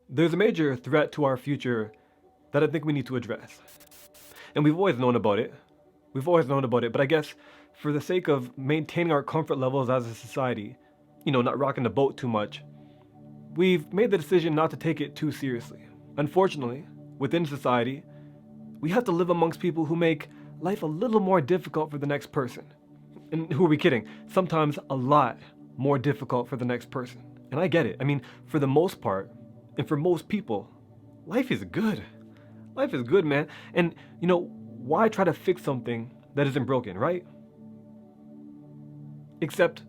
There's a major threat to our future that I think we need to address. And we've always known about it. But I guess for the sake of maintaining our comfort levels as a society, not rocking the boat too much, we've made the decision not to take it too seriously. Unfortunately, within society, we have to live amongst people who make life a little more difficult for the next person. And who are we kidding? Sometimes a lot more difficult for the next person. And I get it. I mean, for the most part, and for most people, life is good. Life is good, man. And, why try to fix something that isn't broken, right? Except,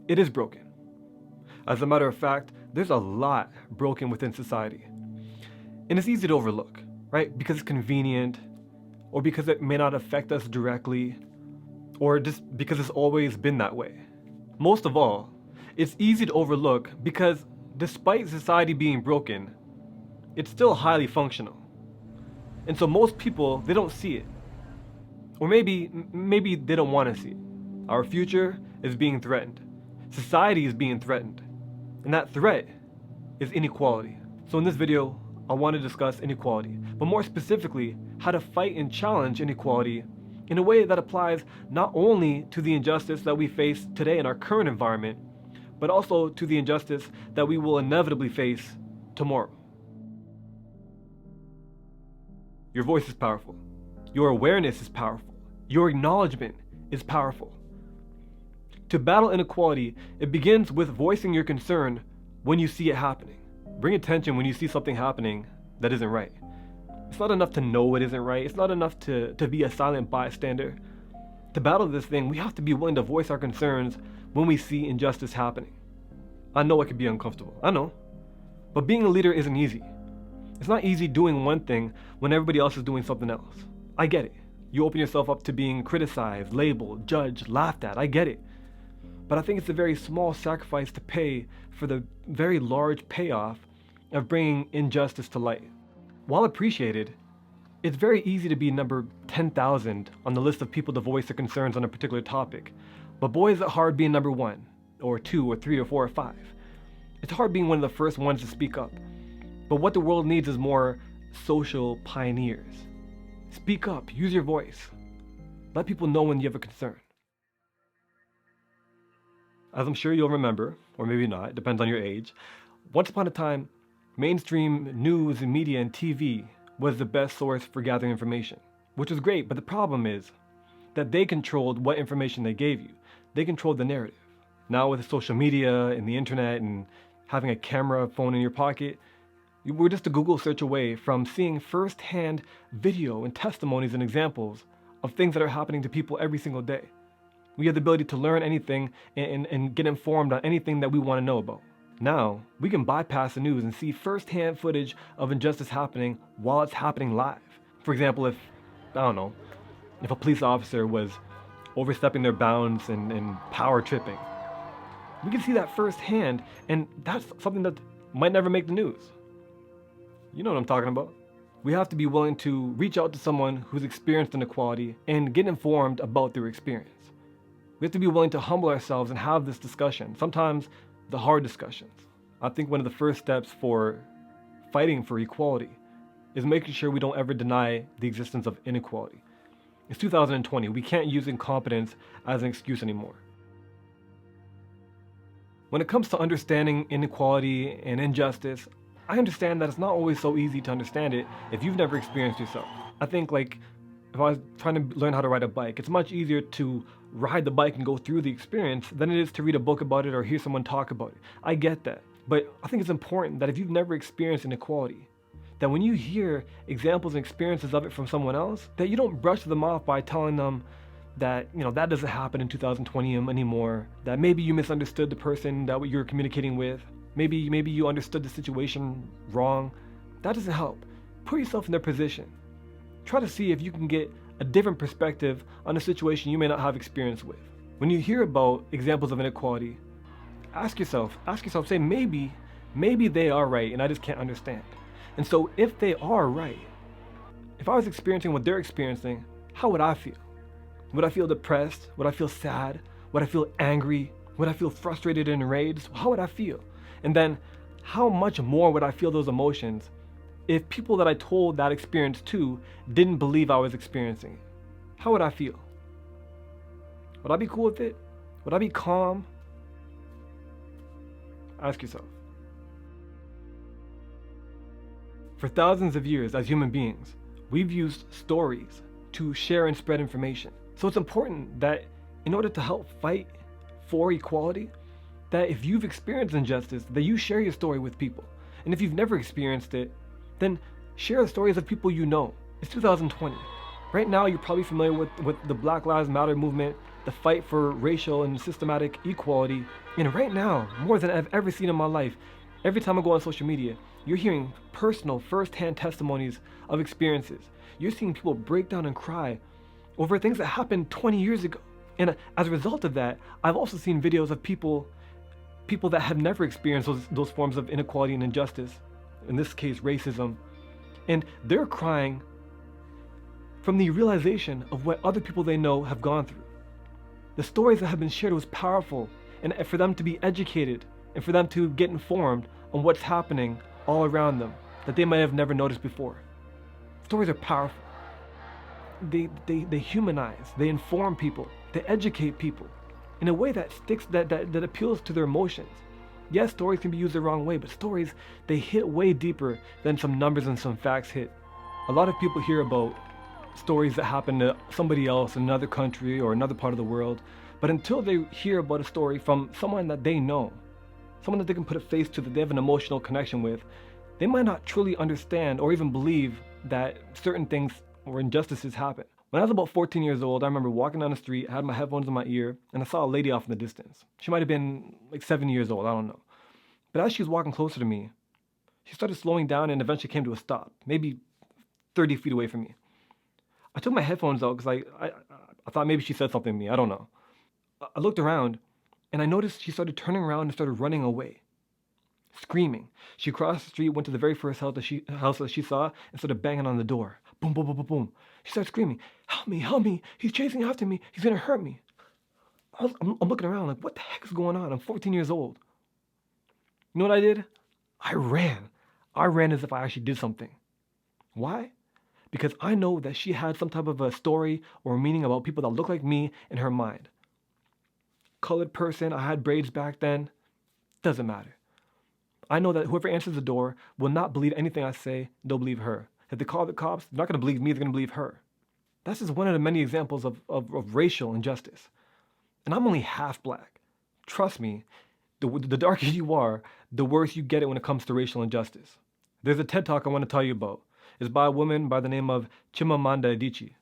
it is broken. As a matter of fact, there's a lot broken within society. And it's easy to overlook, right? Because it's convenient, or because it may not affect us directly, or just because it's always been that way. Most of all, it's easy to overlook because despite society being broken, it's still highly functional. And so most people, they don't see it. Or maybe they don't want to see it. Our future is being threatened. Society is being threatened. And that threat is inequality. So in this video, I want to discuss inequality, but more specifically, how to fight and challenge inequality in a way that applies not only to the injustice that we face today in our current environment, but also to the injustice that we will inevitably face tomorrow. Your voice is powerful. Your awareness is powerful. Your acknowledgement is powerful. To battle inequality, it begins with voicing your concern when you see it happening. Bring attention when you see something happening that isn't right. It's not enough to know it isn't right. It's not enough to be a silent bystander. To battle this thing, we have to be willing to voice our concerns when we see injustice happening. I know it can be uncomfortable. I know. But being a leader isn't easy. It's not easy doing one thing when everybody else is doing something else. I get it. You open yourself up to being criticized, labeled, judged, laughed at. I get it. But I think it's a very small sacrifice to pay for the very large payoff of bringing injustice to light. While appreciated, it's very easy to be number 10,000 on the list of people to voice their concerns on a particular topic. But boy, is it hard being number 1, or 2, or 3, or 4, or 5. It's hard being one of the first ones to speak up. But what the world needs is more social pioneers. Speak up, use your voice. Let people know when you have a concern. As I'm sure you'll remember, or maybe not, it depends on your age, once upon a time, mainstream news and media and TV was the best source for gathering information, which was great, but the problem is that they controlled what information they gave you. They controlled the narrative. Now with social media and the internet and having a camera phone in your pocket, we're just a Google search away from seeing firsthand video and testimonies and examples of things that are happening to people every single day. We have the ability to learn anything and get informed on anything that we want to know about. Now, we can bypass the news and see firsthand footage of injustice happening while it's happening live. For example, if a police officer was overstepping their bounds and power tripping, we can see that firsthand, and that's something that might never make the news. You know what I'm talking about. We have to be willing to reach out to someone who's experienced inequality and get informed about their experience. We have to be willing to humble ourselves and have this discussion, sometimes the hard discussions. I think one of the first steps for fighting for equality is making sure we don't ever deny the existence of inequality. It's 2020. We can't use incompetence as an excuse anymore. When it comes to understanding inequality and injustice, I understand that it's not always so easy to understand it if you've never experienced yourself. I think if I was trying to learn how to ride a bike, it's much easier to ride the bike and go through the experience than it is to read a book about it or hear someone talk about it. I get that. But I think it's important that if you've never experienced inequality, that when you hear examples and experiences of it from someone else, that you don't brush them off by telling them that, that doesn't happen in 2020 anymore, that maybe you misunderstood the person that you're communicating with, maybe you understood the situation wrong. That doesn't help. Put yourself in their position. Try to see if you can get a different perspective on a situation you may not have experience with. When you hear about examples of inequality, ask yourself, say, maybe they are right and I just can't understand. And so if they are right, if I was experiencing what they're experiencing, how would I feel? Would I feel depressed? Would I feel sad? Would I feel angry? Would I feel frustrated and enraged? How would I feel? And then how much more would I feel those emotions if people that I told that experience to didn't believe I was experiencing it? How would I feel? Would I be cool with it? Would I be calm? Ask yourself. For thousands of years as human beings, we've used stories to share and spread information. So it's important that in order to help fight for equality, that if you've experienced injustice, that you share your story with people. And if you've never experienced it, then share the stories of people you know. It's 2020. Right now, you're probably familiar with the Black Lives Matter movement, the fight for racial and systematic equality. And right now, more than I've ever seen in my life, every time I go on social media, you're hearing personal, first-hand testimonies of experiences. You're seeing people break down and cry over things that happened 20 years ago. And as a result of that, I've also seen videos of people that have never experienced those forms of inequality and injustice, in this case, racism. And they're crying from the realization of what other people they know have gone through. The stories that have been shared was powerful, and for them to be educated and for them to get informed on what's happening all around them that they might have never noticed before. Stories are powerful. They humanize, they inform people, they educate people in a way that sticks, that appeals to their emotions. Yes, stories can be used the wrong way, but stories, they hit way deeper than some numbers and some facts hit. A lot of people hear about stories that happen to somebody else in another country or another part of the world, but until they hear about a story from someone that they know, someone that they can put a face to, that they have an emotional connection with, they might not truly understand or even believe that certain things or injustices happen. When I was about 14 years old, I remember walking down the street, I had my headphones in my ear, and I saw a lady off in the distance. She might have been like 7 years old, I don't know. But as she was walking closer to me, she started slowing down and eventually came to a stop, maybe 30 feet away from me. I took my headphones out because I thought maybe she said something to me, I don't know. I looked around and I noticed she started turning around and started running away, screaming. She crossed the street, went to the very first house that she saw, and started banging on the door. Boom, boom, boom, boom, boom. She started screaming, help me, he's chasing after me, he's gonna hurt me. I'm looking around like, what the heck is going on? I'm 14 years old. You know what I did? I ran. I ran as if I actually did something. Why? Because I know that she had some type of a story or meaning about people that look like me in her mind. Colored person, I had braids back then, doesn't matter. I know that whoever answers the door will not believe anything I say, they'll believe her. If they call the cops, they're not going to believe me, they're going to believe her. That's just one of the many examples of racial injustice. And I'm only half black. Trust me, the darker you are, the worse you get it when it comes to racial injustice. There's a TED Talk I want to tell you about. It's by a woman by the name of Chimamanda Adichie.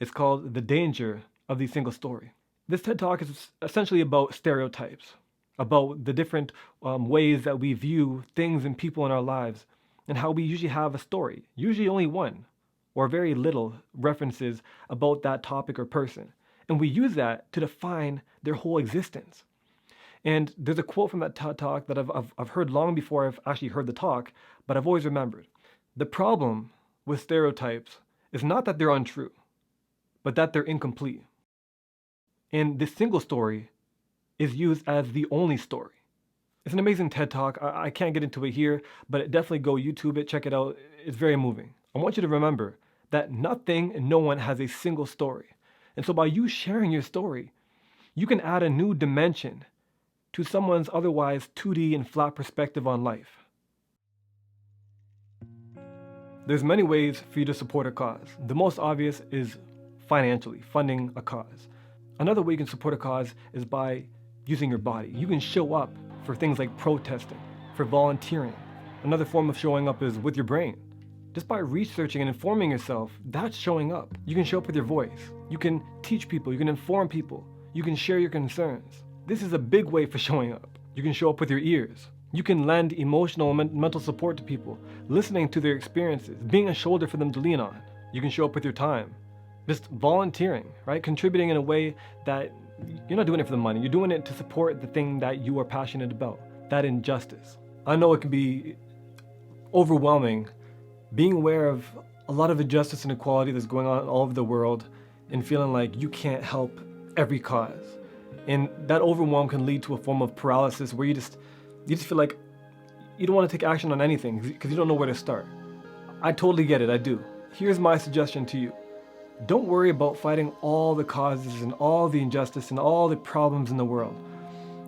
It's called The Danger of the Single Story. This TED Talk is essentially about stereotypes, about the different ways that we view things and people in our lives, and how we usually have a story, usually only one, or very little references about that topic or person. And we use that to define their whole existence. And there's a quote from that TED Talk that I've heard long before I've actually heard the talk, but I've always remembered. The problem with stereotypes is not that they're untrue, but that they're incomplete. And this single story is used as the only story. It's an amazing TED Talk. I can't get into it here, but definitely go YouTube it, check it out. It's very moving. I want you to remember that nothing and no one has a single story. And so by you sharing your story, you can add a new dimension to someone's otherwise 2D and flat perspective on life. There's many ways for you to support a cause. The most obvious is financially, funding a cause. Another way you can support a cause is by using your body. You can show up for things like protesting, for volunteering. Another form of showing up is with your brain. Just by researching and informing yourself, that's showing up. You can show up with your voice. You can teach people, you can inform people, you can share your concerns. This is a big way for showing up. You can show up with your ears. You can lend emotional and mental support to people, listening to their experiences, being a shoulder for them to lean on. You can show up with your time, just volunteering, right? Contributing in a way that you're not doing it for the money. You're doing it to support the thing that you are passionate about, that injustice. I know it can be overwhelming being aware of a lot of injustice and inequality that's going on all over the world and feeling like you can't help every cause. And that overwhelm can lead to a form of paralysis where you just feel like you don't want to take action on anything because you don't know where to start. I totally get it, I do. Here's my suggestion to you. Don't worry about fighting all the causes and all the injustice and all the problems in the world.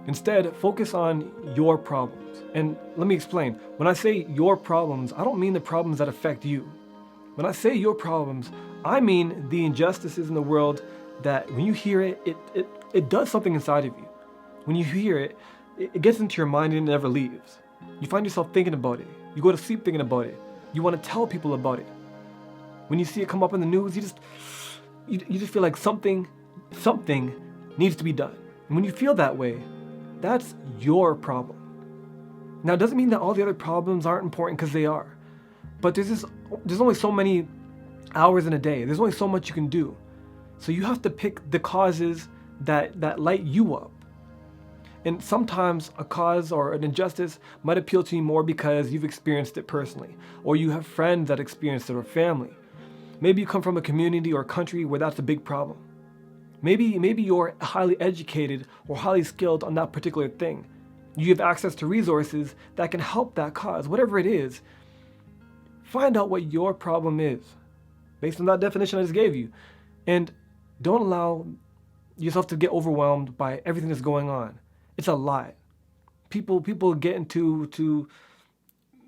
Instead, focus on your problems. And let me explain. When I say your problems, I don't mean the problems that affect you. When I say your problems, I mean the injustices in the world that when you hear it, it does something inside of you. When you hear it, it gets into your mind and it never leaves. You find yourself thinking about it. You go to sleep thinking about it. You want to tell people about it. When you see it come up in the news, you just feel like something needs to be done. And when you feel that way, that's your problem. Now, it doesn't mean that all the other problems aren't important, because they are. But there's only so many hours in a day. There's only so much you can do. So you have to pick the causes that light you up. And sometimes a cause or an injustice might appeal to you more because you've experienced it personally, or you have friends that experienced it, or family. Maybe you come from a community or country where that's a big problem. Maybe you're highly educated or highly skilled on that particular thing. You have access to resources that can help that cause. Whatever it is, find out what your problem is based on that definition I just gave you. And don't allow yourself to get overwhelmed by everything that's going on. It's a lot. People get into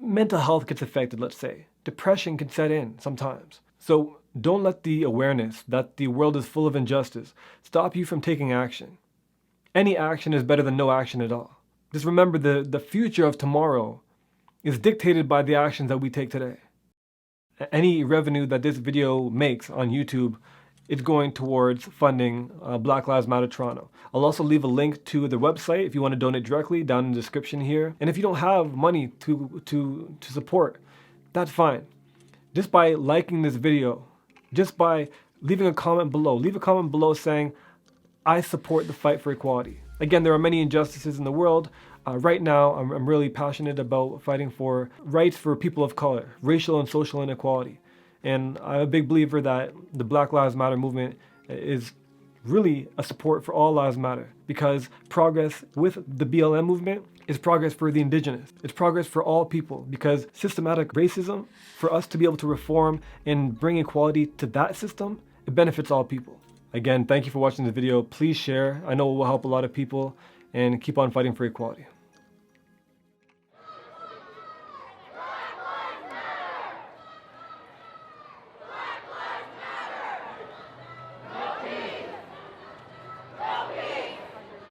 mental health gets affected, let's say. Depression can set in sometimes. So don't let the awareness that the world is full of injustice stop you from taking action. Any action is better than no action at all. Just remember, the future of tomorrow is dictated by the actions that we take today. Any revenue that this video makes on YouTube, it's going towards funding Black Lives Matter Toronto. I'll also leave a link to the website if you want to donate directly down in the description here. And if you don't have money to support, that's fine. Just by liking this video, just by leaving a comment below, leave a comment below saying, I support the fight for equality. Again, there are many injustices in the world. Right now, I'm really passionate about fighting for rights for people of color, racial and social inequality. And I'm a big believer that the Black Lives Matter movement is really a support for all lives matter, because progress with the BLM movement is progress for the indigenous. It's progress for all people, because systematic racism, for us to be able to reform and bring equality to that system, it benefits all people. Again, thank you for watching this video. Please share. I know it will help a lot of people, and keep on fighting for equality.